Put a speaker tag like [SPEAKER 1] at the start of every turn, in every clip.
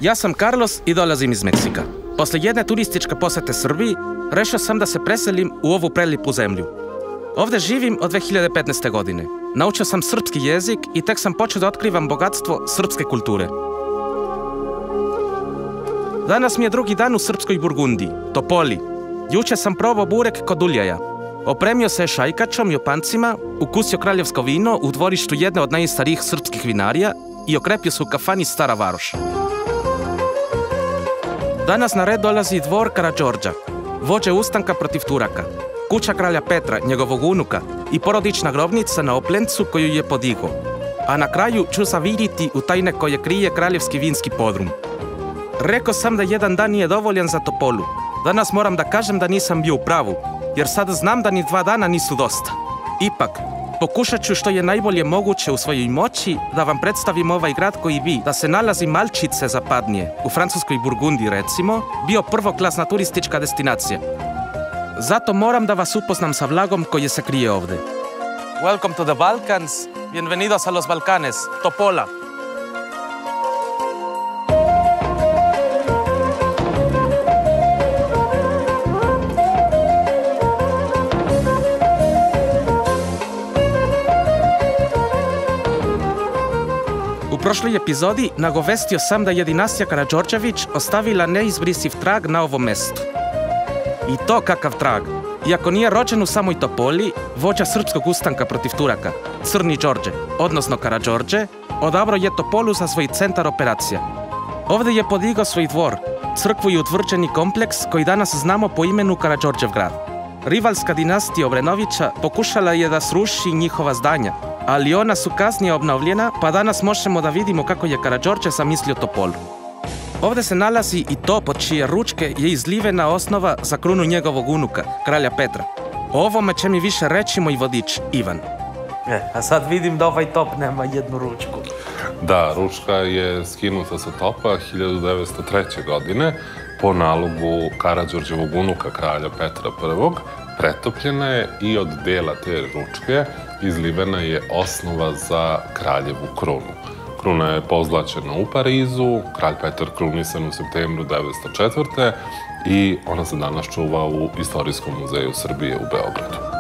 [SPEAKER 1] Ja sam Carlos i dolazim iz Meksika. Posle jedne turističke posete Srbiji, rešio sam da se preselim u ovu prelipu zemlju. Ovde živim od 2015. godine. Naučio sam srpski jezik i tek sam počeo da otkrivam bogatstvo srpske kulture. Danas mi je drugi dan u srpskoj Burgundiji, Topoli. Juče sam probao burek kod Uljaja. Opremio se šajkačom i opancima, ukusio kraljevsko vino u dvorištu jedne od najstarijih srpskih vinarija i okrepio se u kafani Stara Varoš. Danas na red dolazi dvor Karađorđa, vođe ustanka protiv Turaka, kuća kralja Petra, njegovog unuka i porodična grobnica na Oplencu koju je podigao. A na kraju ću zaviriti u tajne koje krije kraljevski vinski podrum. Rekao sam da jedan dan nije dovoljan za Topolu. Danas moram da kažem da nisam bio u pravu, jer sad znam da ni 2 dana nisu dosta. Ipak, pokušat ću što je najbolje moguće u svojoj moći da vam predstavim ovaj grad koji bi, da se nalazi malčice zapadnije, u francuskoj Burgundiji recimo, bio prvoklasna turistička destinacija. Zato moram da vas upoznam sa vlagom koji se krije ovde. Welcome to the Balkans, bienvenidos a los Balcanes, Topola. U prošloj epizodi nagovestio sam da je dinastija Karađorđević ostavila neizbrisiv trag na ovom mestu. I to kakav trag! Iako nije rođen u samoj Topoli, vođa srpskog ustanka protiv Turaka, Crni Đorđe, odnosno Karađorđe, odabrao je Topolu za svoj centar operacija. Ovde je podigao svoj dvor, crkvu i utvrđeni kompleks koji danas znamo po imenu Karađorđev grad. Rivalska dinastija Obrenovića pokušala je da sruši njihova zdanja, ali ona su kasnije obnovljena, pa danas možemo da vidimo kako je Karađorđe zamislio Topolu. Ovde se nalazi i to pod čije ručke je izlivena osnova za krunu njegovog unuka, kralja Petra. O ovome će mi više reći moj vodič, Ivan. A sad vidim da ovaj top nema jednu ručku.
[SPEAKER 2] Da, ručka je skinuta sa topa 1903. godine po nalogu Karađorđevog unuka, kralja Petra I. Pretopljena je i od dela te ručke izlivena je osnova za kraljevu krunu. Kruna je pozlaćena u Parizu, kralj Petar krunisan u septembru 1904. i ona se danas čuva u Istorijskom muzeju Srbije u Beogradu.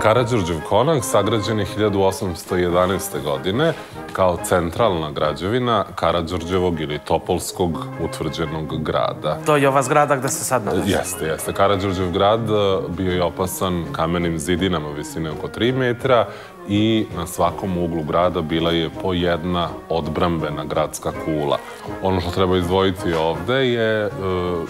[SPEAKER 2] Karađorđev konak sagrađen je 1811. godine kao centralna građevina Karađorđevog ili Topolskog utvrđenog grada.
[SPEAKER 1] To je ova zgrada gde se sad nalazi?
[SPEAKER 2] Jeste. Karađorđev grad bio je opasan kamenim zidinama visine oko 3 metra i na svakom uglu grada bila je po jedna odbrambena gradska kula. Ono što treba izdvojiti ovde je,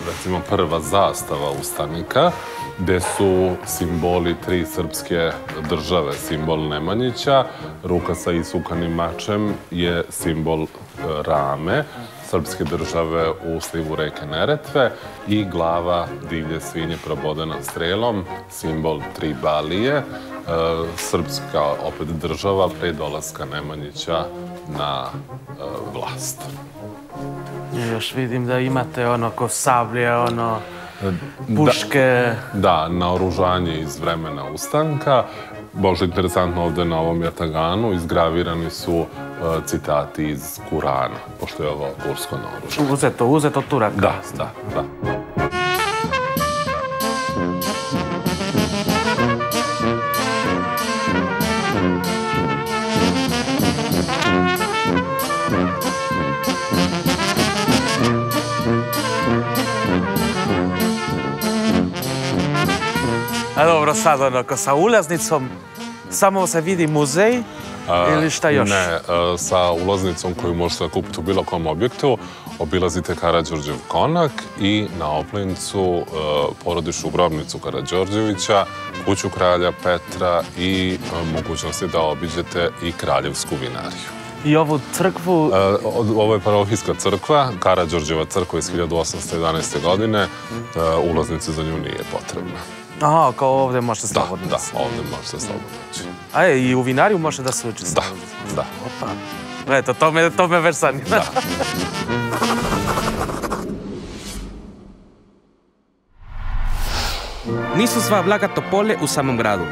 [SPEAKER 2] recimo, prva zastava ustanika, gde su simboli 3 srpske države, simbol Nemanjića, ruka sa isukanim mačem je simbol Rame, srpske države u slivu reke Neretve i glava divlje svinje probodena strelom, simbol Tribalije, srpska opet država pre dolaska Nemanjića na vlast.
[SPEAKER 1] Još vidim da imate ono ko sablje, ono puške.
[SPEAKER 2] Da, naoružanje iz vremena ustanka. Možda interesantno ovde na ovom jataganu izgravirani su citati iz Kurana, pošto je ovo tursko naoružanje.
[SPEAKER 1] Uzeto od Turaka?
[SPEAKER 2] Da.
[SPEAKER 1] A dobro, sad onako sa ulaznicom samo se vidi muzej ili šta još?
[SPEAKER 2] Ne, sa ulaznicom koju možete kupiti u bilo kom objektu, obilazite Karađorđev konak i na Oplencu porodičnu grobnicu Karađorđevića, kuću kralja Petra i mogućnosti da obiđete i kraljevsku vinariju.
[SPEAKER 1] I ovu crkvu?
[SPEAKER 2] Ovo je parohijska crkva, Karađorđeva crkva iz 1811. godine. Ulaznice za nju nije potrebna.
[SPEAKER 1] Aha, kao ovde možete slobodno
[SPEAKER 2] da se... Da, ovde možete slobodno ući.
[SPEAKER 1] A i u vinariju može da se uči slobodno?
[SPEAKER 2] Da.
[SPEAKER 1] Opa. Eto, to me već zanima. Da. Nisu sva blaga topole u samom gradu.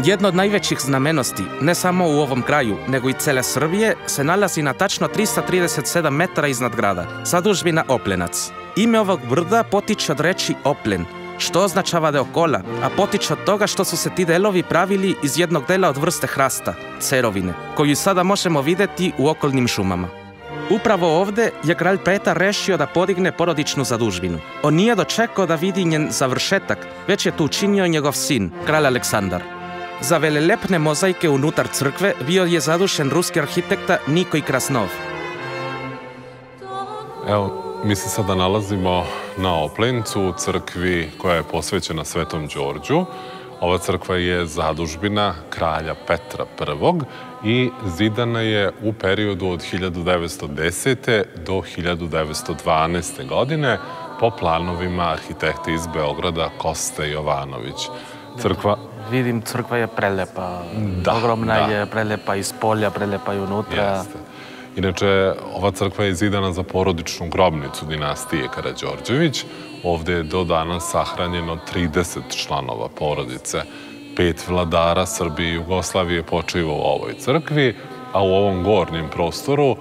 [SPEAKER 1] Jedno od najvećih znamenitosti, ne samo u ovom kraju, nego i cele Srbije, se nalazi na tačno 337 metara iznad grada, zadužbina Oplenac. Ime ovog brda potiče od reči oplen, što označava deokola, a potiče od toga što su se ti delovi pravili iz jednog dela od vrste hrasta, cerovine, koju sada možemo videti u okolnim šumama. Upravo ovde je kralj Petar rešio da podigne porodičnu zadužbinu. On nije dočekao da vidi njen završetak, već je to učinio njegov sin, kralj Aleksandar. Za velelepne mozaike unutar crkve bio je zadužen ruski arhitekta Nikoj Krasnov.
[SPEAKER 2] Evo, mi se sada nalazimo na Oplencu, u crkvi koja je posvećena Svetom Đorđu. Ova crkva je zadužbina kralja Petra I i zidana je u periodu od 1910. do 1912. godine po planovima arhitekta iz Beograda Koste Jovanović.
[SPEAKER 1] Vidim, crkva je prelepa. Ogromna je, prelepa iz polja, prelepa i unutra.
[SPEAKER 2] Inače, ova crkva je zidana za porodičnu grobnicu dinastije Karađorđević. Ovde je do danas sahranjeno 30 članova porodice. 5 vladara Srbije i Jugoslavije počiva u ovoj crkvi, a u ovom gornjem prostoru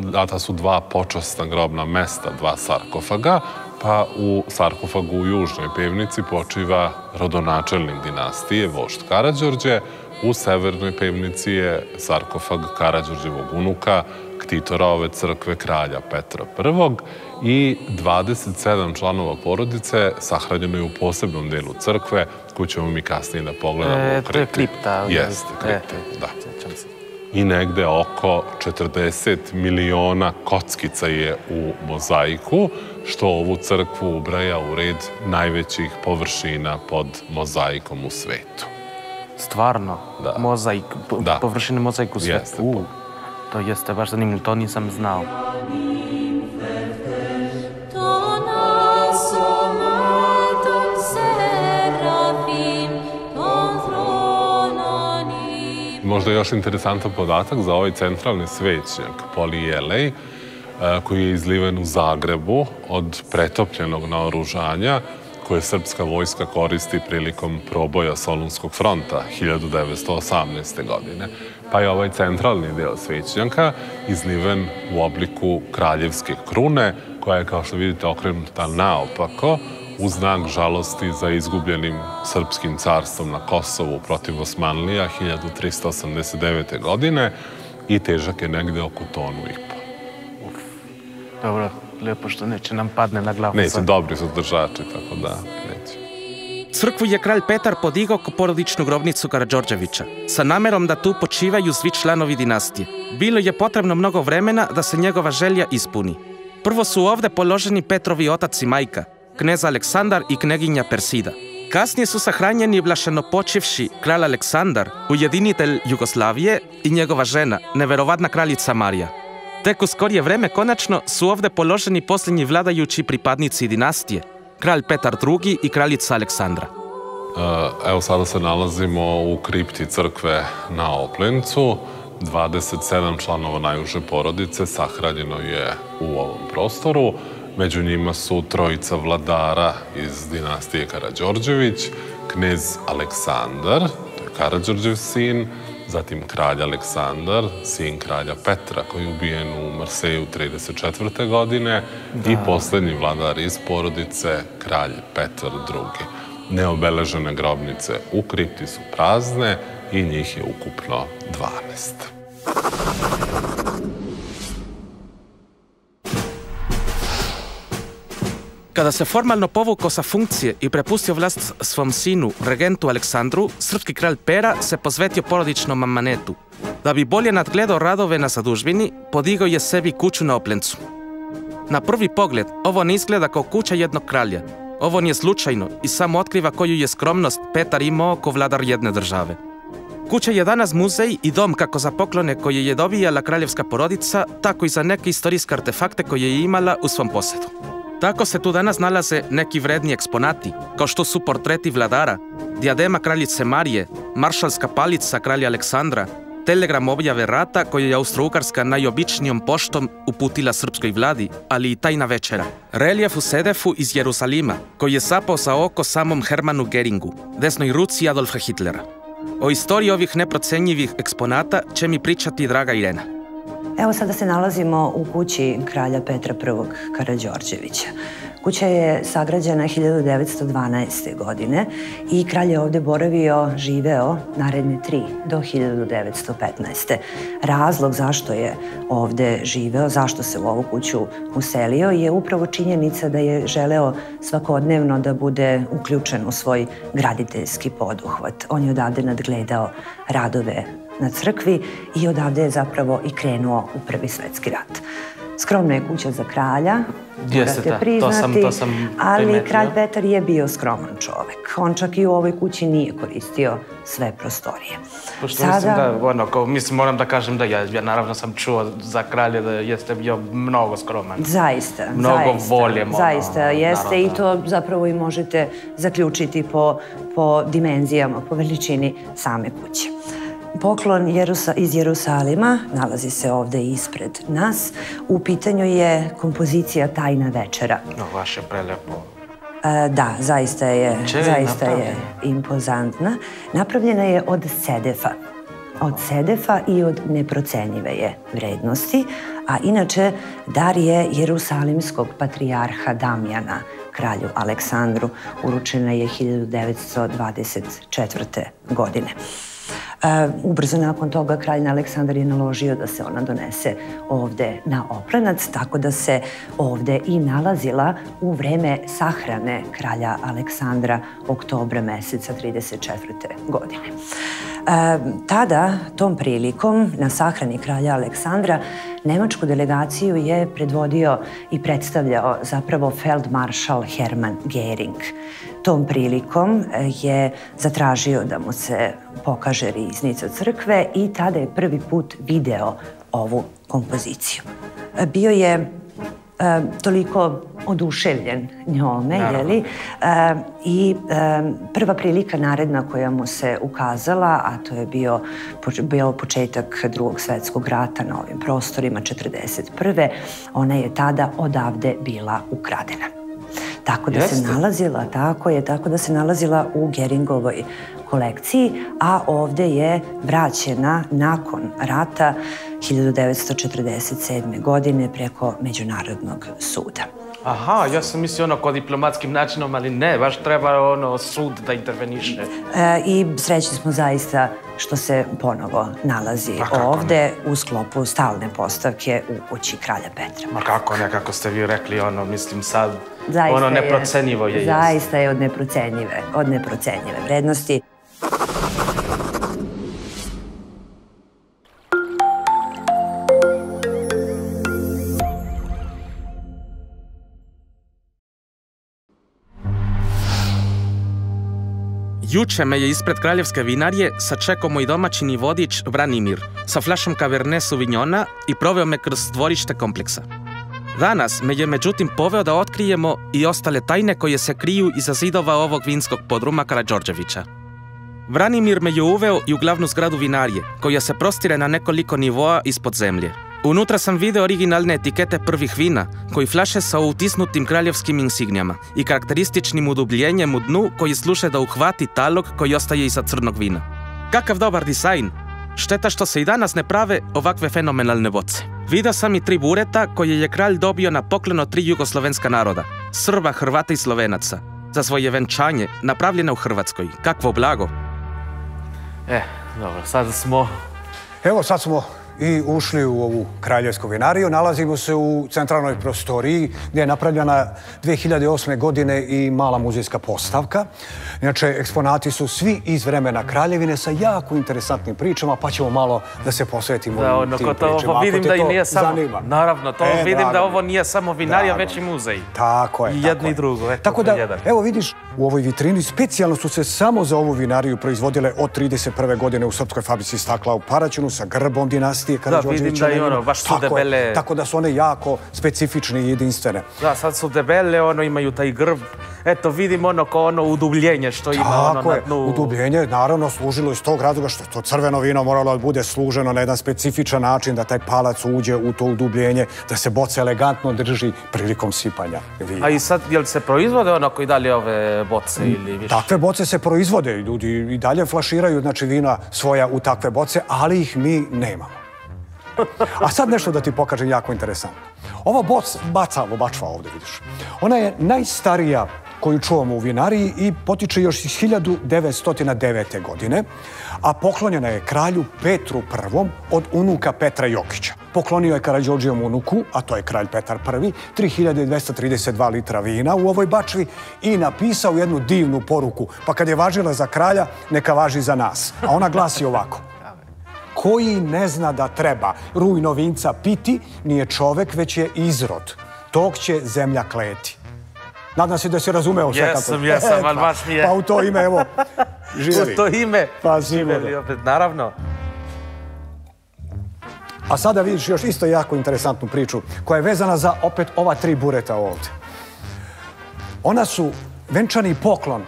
[SPEAKER 2] data su 2 počasna grobna mesta, 2 sarkofaga, pa u sarkofagu u južnoj pevnici počiva rodonačelnik dinastije, vožd Karađorđe. U severnoj pevnici je sarkofag Karađorđevog unuka, ktitora ove crkve, kralja Petra I 27 članova porodice sahranjeno je u posebnom delu crkve, koju ćemo mi kasnije da pogledamo u kripti.
[SPEAKER 1] To je kripta.
[SPEAKER 2] Jeste, kripta, da. I negde oko 40 miliona kockica je u mozaiku, što ovu crkvu ubraja u red najvećih površina pod mozaikom u svetu.
[SPEAKER 1] Stvarno? Mozaik, površine mozaika u svetu? To jeste baš zanimljivo, to nisam znao.
[SPEAKER 2] Možda je još interesantan podatak za ovaj centralni svećnjak Polijelej, koji je izliven u Zagrebu od pretopljenog naoružanja koje srpska vojska koristi prilikom proboja Solunskog fronta 1918. godine. Pa je ovaj centralni deo svećnjaka izliven u obliku kraljevske krune, koja je, kao što vidite, okrenuta naopako, u znak žalosti za izgubljenim srpskim carstvom na Kosovu protiv Osmanlija 1389. godine i težak je negde oko 1,5 tonu.
[SPEAKER 1] Dobro, lijepo što neće nam padne na glavu.
[SPEAKER 2] Neće, dobri su držači, tako da neće.
[SPEAKER 1] Crkvu je kralj Petar podigao kao porodičnu grobnicu Karađorđevića, sa namerom da tu počivaju svi članovi dinastije. Bilo je potrebno mnogo vremena da se njegova želja ispuni. Prvo su ovde položeni Petrovi otac i majka, knez Aleksandar i kneginja Persida. Kasnije su sahranjeni blaženopočivši kralj Aleksandar, ujedinitelj Jugoslavije, i njegova žena, neverovatna kraljica Marija. Tek u skorije vreme, konačno, su ovde položeni posljednji vladajući pripadnici dinastije, kralj Petar II i kraljica Aleksandra.
[SPEAKER 2] Evo, sada se nalazimo u kripti crkve na Oplencu. 27 članova najuže porodice sahranjeno je u ovom prostoru. Među njima su trojica vladara iz dinastije Karađorđević, knez Aleksandar, to je Karađorđev sin, zatim kralj Aleksandar, sin kralja Petra, koji je ubijen u Marseju 1934. godine, i poslednji vladar iz porodice, kralj Petar II. Neobeležene grobnice u kripti su prazne i njih je ukupno 12.
[SPEAKER 1] Kada se formalno povukao sa funkcije i prepustio vlast svom sinu, regentu Aleksandru, srpski kralj Pera se posvetio porodičnom amanetu. Da bi bolje nadgledao radove na zadužbini, podigao je sebi kuću na Oplencu. Na prvi pogled, ovo ne izgleda kao kuća jednog kralja. Ovo nije slučajno i samo otkriva koju je skromnost Petar imao kao vladar jedne države. Kuća je danas muzej i dom kako za poklone koje je dobijala kraljevska porodica, tako i za neke istorijske artefakte koje je imala u svom posedu. Tako se tu danas nalaze neki vredni eksponati, kao što su portreti vladara, dijadema kraljice Marije, maršalska palica kralja Aleksandra, telegram objave rata koju je Austro-Ugarska najobičnijom poštom uputila srpskoj vladi, ali i tajna večera. Reljef u Sedefu iz Jerusalima, koji je sapao sa oko samom Hermanu Geringu, desnoj ruci Adolfa Hitlera. O istoriji ovih neprocenjivih eksponata će mi pričati draga Irena.
[SPEAKER 3] Evo sada se nalazimo u kući kralja Petra I. Karađorđevića. Kuća je sagrađena 1912. godine i kralj je ovde boravio, živeo naredne 3 do 1915. Razlog zašto je ovde živeo, zašto se u ovu kuću uselio je upravo činjenica da je želeo svakodnevno da bude uključen u svoj graditeljski poduhvat. On je odavde nadgledao radove na crkvi i odavde je zapravo i krenuo u Prvi svetski rat. Skromna je kuća za kralja, morate priznati, ali kralj Petar je bio skroman čovek. On čak i u ovoj kući nije koristio sve prostorije.
[SPEAKER 1] Pošto mislim moram da kažem da ja naravno sam čuo za kralja da jeste bio mnogo skroman.
[SPEAKER 3] Zaista.
[SPEAKER 1] Mnogo voljem.
[SPEAKER 3] Zaista jeste i to zapravo i možete zaključiti po dimenzijama, po veličini same kuće. Poklon iz Jerusalima nalazi se ovde ispred nas. U pitanju je kompozicija Tajna večera.
[SPEAKER 1] Baš je prelepo.
[SPEAKER 3] Da, zaista je impozantna. Napravljena je od sedefa. Od sedefa i od neprocenjive je vrednosti, a inače dar je Jerusalimskog patrijarha Damjana kralju Aleksandru. Uručena je 1924. godine. Ubrzo nakon toga kralj Aleksandar je naložio da se ona donese ovde na Opranac, tako da se ovde i nalazila u vreme sahrane kralja Aleksandra oktobra meseca 1934. godine. Tada, tom prilikom, na sahrani kralja Aleksandra, nemačku delegaciju je predvodio i predstavljao zapravo feldmaršal Hermann Gering. Tom prilikom je zatražio da mu se pokaže riznica crkve i tada je prvi put video ovu kompoziciju. Bio je toliko oduševljen njome, jeli? I prva prilika naredna koja mu se ukazala, a to je bio početak Drugog svetskog rata na ovim prostorima 1941. Ona je tada odavde bila ukradena. Tako da se nalazila u Geringovoj kolekciji, a ovde je vraćena nakon rata 1947. godine preko Međunarodnog suda.
[SPEAKER 1] Aha, ja sam mislio kao diplomatskim načinom, ali ne, baš treba sud da interveniše.
[SPEAKER 3] I srećni smo zaista što se ponovo nalazi ovde u sklopu stalne postavke u kući kralja Petra.
[SPEAKER 1] Ma kako ne, kako ste vi rekli, mislim sad, neprocenjivo je.
[SPEAKER 3] Zaista je od neprocenjive vrednosti.
[SPEAKER 1] Juče me je ispred kraljevske vinarije sačekao moj domaćini vodič Branimir sa flašom Cabernet Sauvignona i proveo me kroz dvorište kompleksa. Danas me je međutim poveo da otkrijemo i ostale tajne koje se kriju iza zidova ovog vinskog podruma Karađorđevića. Branimir me je uveo i u glavnu zgradu vinarije, koja se prostire na nekoliko nivoa ispod zemlje. Unutra sam video originalne etikete prvih vina, koji flaše sa utisnutim kraljevskim insignijama i karakterističnim udubljenjem u dnu koji služe da uhvati talog koji ostaje iza crnog vina. Kakav dobar dizajn! Šteta što se i danas ne prave ovakve fenomenalne boce. Video sam i 3 bureta koje je kralj dobio na poklon od 3 jugoslovenska naroda, Srba, Hrvata i Slovenaca, za svoje venčanje napravljene u Hrvatskoj. Kakvo blago! Dobro, sad smo...
[SPEAKER 4] Evo, sad smo i ušli u ovu kraljevsku vinariju. Nalazimo se u centralnoj prostoriji gdje je napravljena 2008. godine i mala muzejska postavka. Inače, eksponati su svi iz vremena kraljevine sa jako interesantnim pričama, pa ćemo malo da se posvetimo tim pričama.
[SPEAKER 1] Vidim da i nije samo... Naravno, to vidim da ovo nije samo vinarija, već i muzej.
[SPEAKER 4] Tako je.
[SPEAKER 1] I jedno i drugo.
[SPEAKER 4] Tako da, evo vidiš, u ovoj vitrini specijalno su se samo za ovu vinariju proizvodile od 1931. godine u srpskoj fabrici stakla u Paraćinu sa grbom dinastije Karađorđevića.
[SPEAKER 1] Da, vidim da i baš su debele.
[SPEAKER 4] Tako da su one jako specifične i jedinstvene.
[SPEAKER 1] Da, sad su debele, imaju taj grb eto, vidim ono kao ono udubljenje što ima ono na dnu.
[SPEAKER 4] Udubljenje, naravno, služilo iz tog razloga što to crveno vino moralo da bude služeno na jedan specifičan način, da taj palac uđe u to udubljenje, da se boca elegantno drži prilikom sipanja vina.
[SPEAKER 1] A i sad, jel se proizvode onako i dalje ove boce ili više?
[SPEAKER 4] Takve boce se proizvode, ljudi i dalje flaširaju, znači, vina svoja u takve boce, ali ih mi nemamo. A sad nešto da ti pokažem jako interesantno. Ova bačva ovdje vidiš, ona je najstarija koju čuvamo u vinariji i potiče još iz 1909. godine, a poklonjena je kralju Petru I od unuka Petra Jokića. Poklonio je Karađorđevom unuku, a to je kralj Petar I, 3232 litra vina u ovoj bačvi i napisao jednu divnu poruku, pa kad je važila za kralja, neka važi za nas. A ona glasi ovako: koji ne zna da treba rujno vinca piti, nije čovek, već je izrod. Tog će zemlja kleti. Nadam se da si razumeo sve kako...
[SPEAKER 1] Jesam, ali baš mi je.
[SPEAKER 4] Pa u to ime, evo, živjeli.
[SPEAKER 1] U to ime,
[SPEAKER 4] pa
[SPEAKER 1] živjeli opet, naravno.
[SPEAKER 4] A sada vidiš još isto jako interesantnu priču koja je vezana za opet ova 3 bureta ovdje. Ona su venčani poklon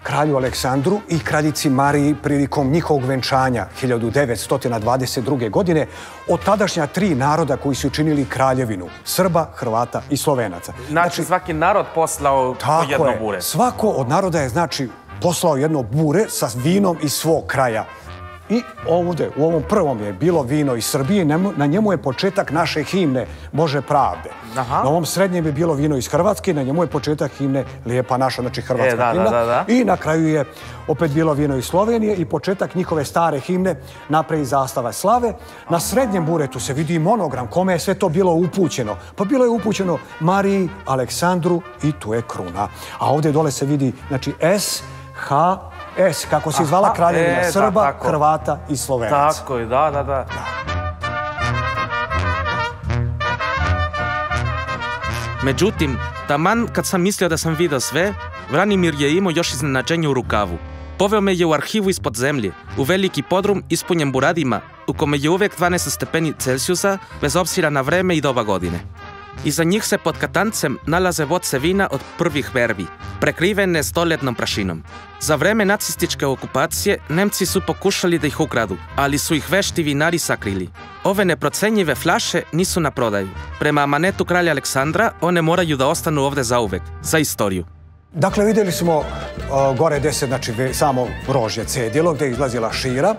[SPEAKER 4] kralju Aleksandru i kraljici Mariji prilikom njihovog venčanja 1922. godine od tadašnja 3 naroda koji su učinili kraljevinu: Srba, Hrvata i Slovenaca.
[SPEAKER 1] Znači svaki narod poslao jedno bure.
[SPEAKER 4] Svako od naroda je, znači, poslao jedno bure sa vinom iz svog kraja. I ovdje, u ovom prvom je bilo vino iz Srbije, na njemu je početak naše himne Bože pravde. Na ovom srednjem je bilo vino iz Hrvatske, na njemu je početak himne Lijepa naša, znači hrvatska himna. I na kraju je opet bilo vino iz Slovenije i početak njihove stare himne Napred zastava slave. Na srednjem buretu se vidi monogram kome je sve to bilo upućeno. Pa bilo je upućeno Mariji, Aleksandru i tu je kruna. A ovdje dole se vidi, znači, S, kako se zvala kraljevina Srba, Hrvata i Slovenaca.
[SPEAKER 1] Tako je, da. Međutim, taman kad sam mislio da sam vidio sve, Branimir je imao još iznenađenje u rukavu. Poveo me je u arhivu ispod zemlje, u veliki podrum ispunjen buradima, u kome je uvijek 12 stepeni Celsijusa, bez obzira na vreme i doba godine. Iza njih se pod katancem nalaze boce vina od prvih berbi, prekrivene stoljetnom prašinom. Za vreme nacističke okupacije Nemci su pokušali da ih ukradu, ali su ih vešti vinari sakrili. Ove neprocenjive flaše nisu na prodaju. Prema amanetu kralja Aleksandra, one moraju da ostanu ovdje zauvek, za istoriju.
[SPEAKER 4] Dakle, vidjeli smo gore gdje se, znači, samo rožje cedilo, gdje je izlazila šira.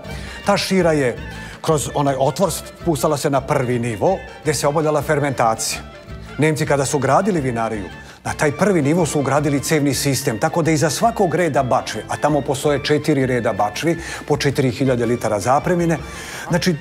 [SPEAKER 4] Ta šira je kroz onaj otvor spustala se na prvi nivo, gdje se obavljala fermentacija. Nemci kada su gradili vinariju, na taj prvi nivo su ugradili cevni sistem, tako da iza svakog reda bačvi, a tamo postoje 4 reda bačvi, po 4000 litara zapremine, znači,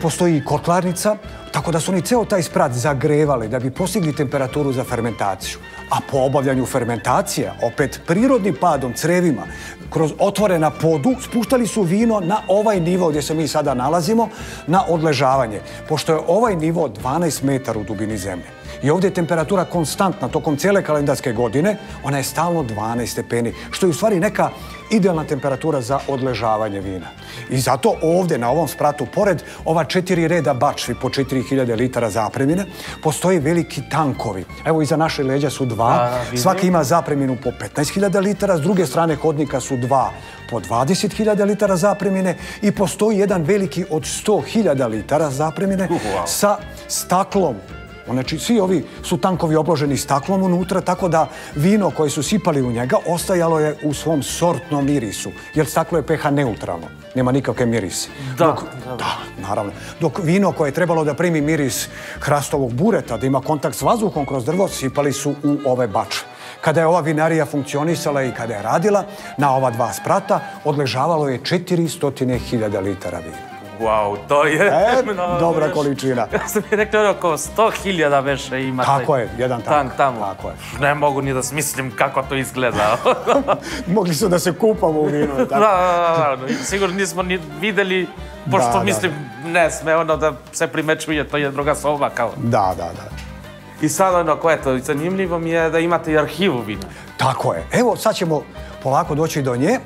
[SPEAKER 4] postoji i kotlarnica, tako da su oni ceo taj sprat zagrevali da bi postigli temperaturu za fermentaciju. A po obavljanju fermentacije, opet prirodnim padom, crevima, kroz otvore na podu, spuštali su vino na ovaj nivo gdje se mi sada nalazimo, na odležavanje, pošto je ovaj nivo 12 metara u dubini zemlje. I ovdje je temperatura konstantna tokom cijele kalendarske godine, ona je stalno 12 stepeni, što je u stvari neka idealna temperatura za odležavanje vina. I zato ovdje na ovom spratu, pored ova 4 reda bačvi po 4000 litara zapremine, postoji veliki tankovi. Evo, iza naše leđa su 2, svaki ima zapreminu po 15.000 litara, s druge strane hodnika su 2 po 20.000 litara zapremine i postoji jedan veliki od 100.000 litara zapremine sa staklom. Znači, svi ovi su tankovi obloženi staklom unutra, tako da vino koje su sipali u njega ostajalo je u svom sortnom mirisu, jer staklo je pH neutralno, nema nikakve mirise. Da, naravno. Dok vino koje je trebalo da primi miris hrastovog bureta, da ima kontakt s vazduhom kroz drvo, sipali su u ove bačve. Kada je ova vinarija funkcionisala i kada je radila, na ova 2 sprata odležavalo je 400.000 litara vina.
[SPEAKER 1] Wow, to je...
[SPEAKER 4] dobra količina.
[SPEAKER 1] Ja sam mi rekao oko 100.000 veše imate.
[SPEAKER 4] Tako je, jedan tank
[SPEAKER 1] tamo.
[SPEAKER 4] Tako je.
[SPEAKER 1] Ne mogu ni da smislim kako to izgleda.
[SPEAKER 4] Mogli su da se kupamo u vinu.
[SPEAKER 1] Da, sigurno nismo ni videli, pošto mislim, ne sme ono da se primećuje, to je druga soba kao.
[SPEAKER 4] Da.
[SPEAKER 1] I sad ono, koje to, zanimljivo mi je da imate i arhivu vina.
[SPEAKER 4] Tako je. Evo, sad ćemo polako doći do nje.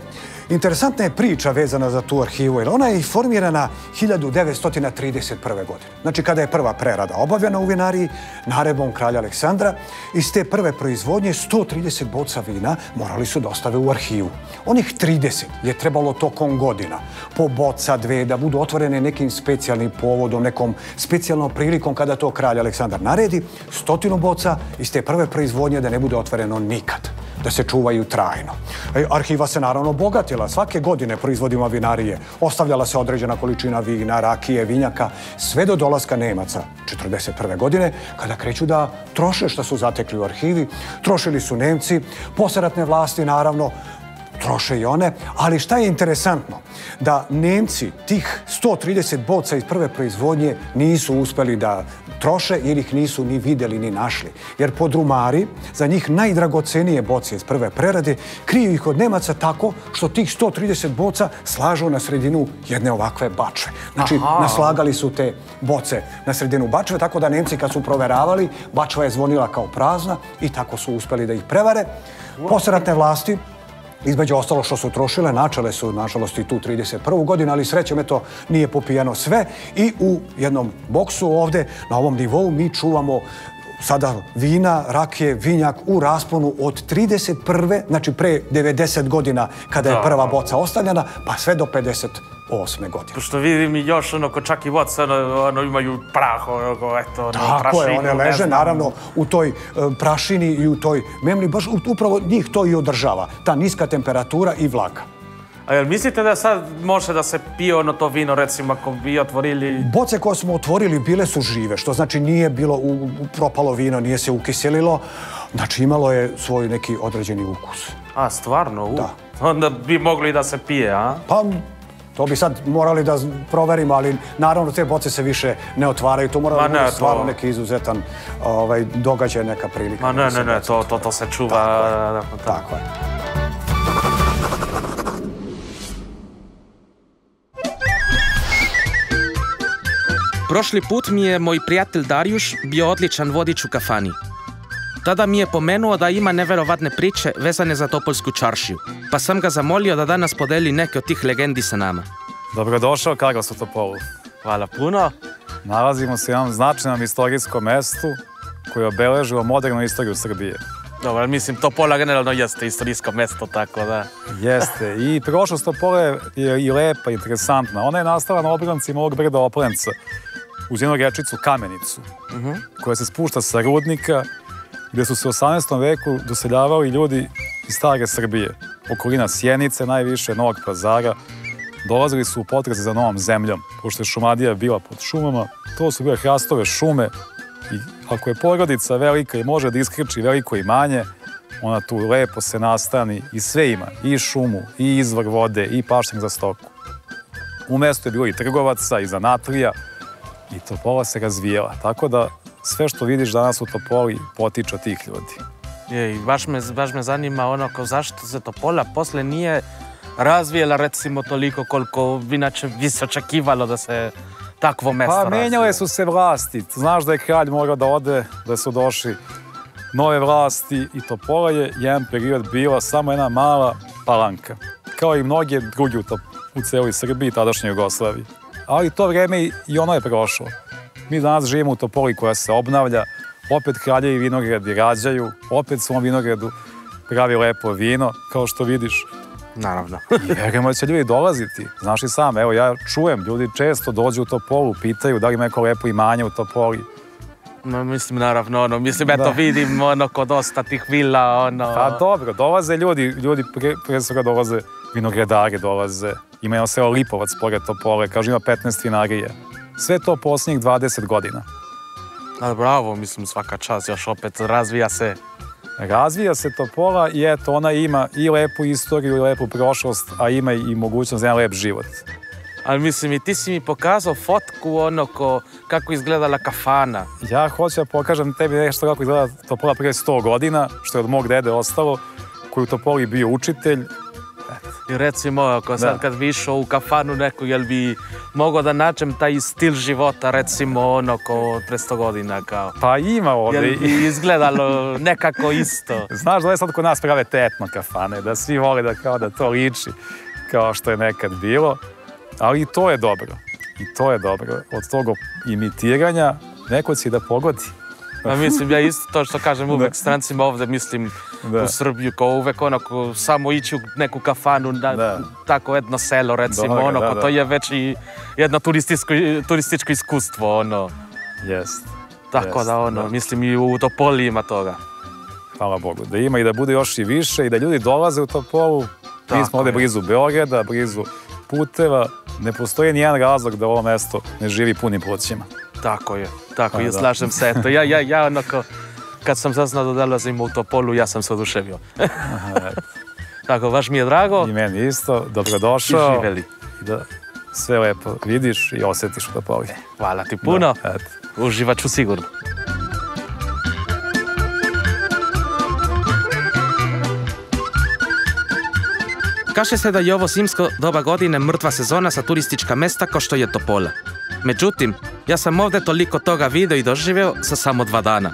[SPEAKER 4] Interesantna je priča vezana za tu arhivu, jer ona je formirana 1931. godine. Znači, kada je prva prerada obavljena u vinariji, naredbom kralja Aleksandra, iz te prve proizvodnje 130 boca vina morali su da ostave u arhivu. Onih 30 je trebalo tokom godina, po boca, dve, da budu otvorene nekim specijalnim povodom, nekom specijalnom prilikom kada to kralj Aleksandar naredi, 100 boca iz te prve proizvodnje da ne bude otvoreno nikad, da se čuvaju trajno. Arhiva se naravno bogatila. Svake godine proizvodima vinarije ostavljala se određena količina vina, rakije, vinjaka, sve do dolaska Nemaca 1941. godine, kada kreću da troše što su zatekli u arhivi. Trošili su Nemci, posleratne vlasti naravno, troše i one, ali šta je interesantno? Da Nemci tih 130 boca iz prve proizvodnje nisu uspeli da troše jer ih nisu ni videli ni našli. Jer podrumari, za njih najdragocenije boce iz prve prerade, kriju ih od Nemaca tako što tih 130 boca slažu na sredinu jedne ovakve bačve. Znači, naslagali su te boce na sredinu bačve, tako da Nemci kad su proveravali, bačva je zvonila kao prazna i tako su uspeli da ih prevare. Posleratne vlasti, između ostalo što su trošile, načele su, nažalost, i tu 31. godinu, ali srećom, eto, nije popijano sve. I u jednom boksu ovde, na ovom nivou, mi čuvamo sada vina, rakije, vinjak u rasponu od 31. znači pre 90 godina kada je prva boca ostavljena, pa sve do 58. godine.
[SPEAKER 1] Pošto vidim i još čak i boca imaju prah, eto,
[SPEAKER 4] tako je, one leže naravno u toj prašini i u toj memli, baš upravo njih to i održava, ta niska temperatura i vlaga.
[SPEAKER 1] A jel mislite da sad može da se pije to vino, recimo, ako bi otvorili?
[SPEAKER 4] Boce koje smo otvorili bile su žive, što znači nije bilo propalo vino, nije se ukiselilo, znači imalo je svoj neki određeni ukus.
[SPEAKER 1] A, stvarno?
[SPEAKER 4] Da.
[SPEAKER 1] Onda bi mogli da se pije, a?
[SPEAKER 4] Pa, to bi sad morali da proverimo, ali naravno te boce se više ne otvaraju, to mora biti stvarno neki izuzetan događaj, neka prilika.
[SPEAKER 1] Ne, to se čuva.
[SPEAKER 4] Tako je.
[SPEAKER 1] Prošli put mi je moj prijatelj Darjuš bio odličan vodič u kafani. Tada mi je pomenuo da ima neverovatne priče vezane za Topolsku čaršiju, pa sam ga zamolio da danas podeli neke od tih legendi sa nama.
[SPEAKER 5] Dobrodošao, Carlos, u Topolu.
[SPEAKER 1] Hvala puno.
[SPEAKER 5] Nalazimo se u jednom značajnom istorijskom mestu koje je obeležilo modernu istoriju Srbije.
[SPEAKER 1] Dobro, mislim, Topola generalno jeste istorijsko mesto, tako da...
[SPEAKER 5] Jeste. I prošlost Topole je i lepa, interesantna. Ona je nastala na obrancima ovog brda Oplenca, uz jednu rečicu Kamenicu, koja se spušta sa rudnika, gdje su se u 18. veku doseljavali ljudi iz stare Srbije. Okolina Sjenice, najviše, Novog Pazara. Dolazili su u potrazi za novom zemljom, pošto je Šumadija bila pod šumama. To su bile hrastove šume i ako je porodica velika i može da iskrči veliko imanje, ona tu lepo se nastani i sve ima, i šumu, i izvor vode, i pašnjak za stoku. U mestu je bilo i trgovaca, i zanatlija, i Topola se razvijala. Tako da sve što vidiš danas u Topoli potiče od tih ljudi.
[SPEAKER 1] I baš me zanima zašto se Topola posle nije razvijela recimo toliko koliko inače bi se očekivalo da se takvo mesto razvije.
[SPEAKER 5] Pa menjale su se vlasti. Znaš da je kralj morao da ode, da su došli nove vlasti i Topola je jedan period bila samo jedna mala palanka. Kao i mnoge drugi u celoj Srbiji i tadašnjoj Jugoslaviji. Ali to vreme i ono je prošlo. Mi danas živimo u Topoli koja se obnavlja, opet kraljevi vinogradi rađaju, opet svom vinogradu pravi lepo vino, kao što vidiš.
[SPEAKER 1] Naravno.
[SPEAKER 5] I verujemo da će ljudi dolaziti. Znaš i sam, evo ja čujem, ljudi često dođu u Topolu, pitaju da li ima neko lepo imanje u Topoli.
[SPEAKER 1] Mislim, naravno, mislim, eto vidim kod dosta tih vila,
[SPEAKER 5] Pa dobro, dolaze ljudi prije svega dolaze, vinogradari dolaze, ima jedno selo Lipovac pored Topole, kaže ima 15 vinarija. Sve to posljednjih 20 godina.
[SPEAKER 1] Bravo, mislim, svaka čast, još opet razvija se.
[SPEAKER 5] Razvija se Topola i eto, ona ima i lepu istoriju i lepu prošlost, a ima i mogućnost za jedan lep život.
[SPEAKER 1] Ali mislim, i ti si mi pokazao fotku kako izgledala kafana.
[SPEAKER 5] Ja hoću da pokažem tebi nešto kako izgleda Topola prije 100 godina, što je od mog dede ostalo, koji u Topoli bio učitelj.
[SPEAKER 1] I recimo, sad kad bi išao u kafanu neku, jel bi mogao da nađem taj stil života, recimo, ko pre 100 godina, kao?
[SPEAKER 5] Pa ima ovdje.
[SPEAKER 1] Jel bi izgledalo nekako isto?
[SPEAKER 5] Znaš da je sad kod nas prave te etno kafane, da svi vole da to liči. kao što je nekad bilo, ali i to je dobro. I to je dobro. Od toga imitiranja neko će da pogodi.
[SPEAKER 1] Mislim, ja isto to što kažem uvek strancima ovde, mislim, u Srbiju, kao uvek onako, samo ići u neku kafanu, tako jedno selo, recimo, onako, to je već i jedno turističko iskustvo, ono.
[SPEAKER 5] Jest.
[SPEAKER 1] Tako da, mislim, i u Topoli ima toga.
[SPEAKER 5] Hvala Bogu, da ima i da bude još i više i da ljudi dolaze u Topolu. Mi smo ovde blizu Beograda, blizu puteva. Ne postoji nijedan razlog da ovo mesto ne živi punim plućima.
[SPEAKER 1] Tako je, slažem se. Eto, ja onako, kad sam saznao da dolazim u Topolu, ja sam se oduševio. Tako, baš mi je drago.
[SPEAKER 5] I meni isto, dobrodošao.
[SPEAKER 1] I živeli.
[SPEAKER 5] Da sve lepo vidiš i osjetiš u Topoli.
[SPEAKER 1] Hvala ti puno. Uživat ću sigurno. Kaže se da je ovo zimsko doba godine mrtva sezona za turistička mesta kao što je Topola. Međutim, ja sam ovdje toliko toga video i doživeo za samo 2 dana.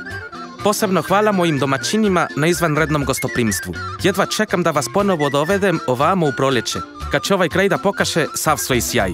[SPEAKER 1] Posebno hvala mojim domaćinima na izvanrednom gostoprimstvu. Jedva čekam da vas ponovo dovedem ovamo u proljeće, kad će ovaj kraj da pokaže sav svoj sjaj.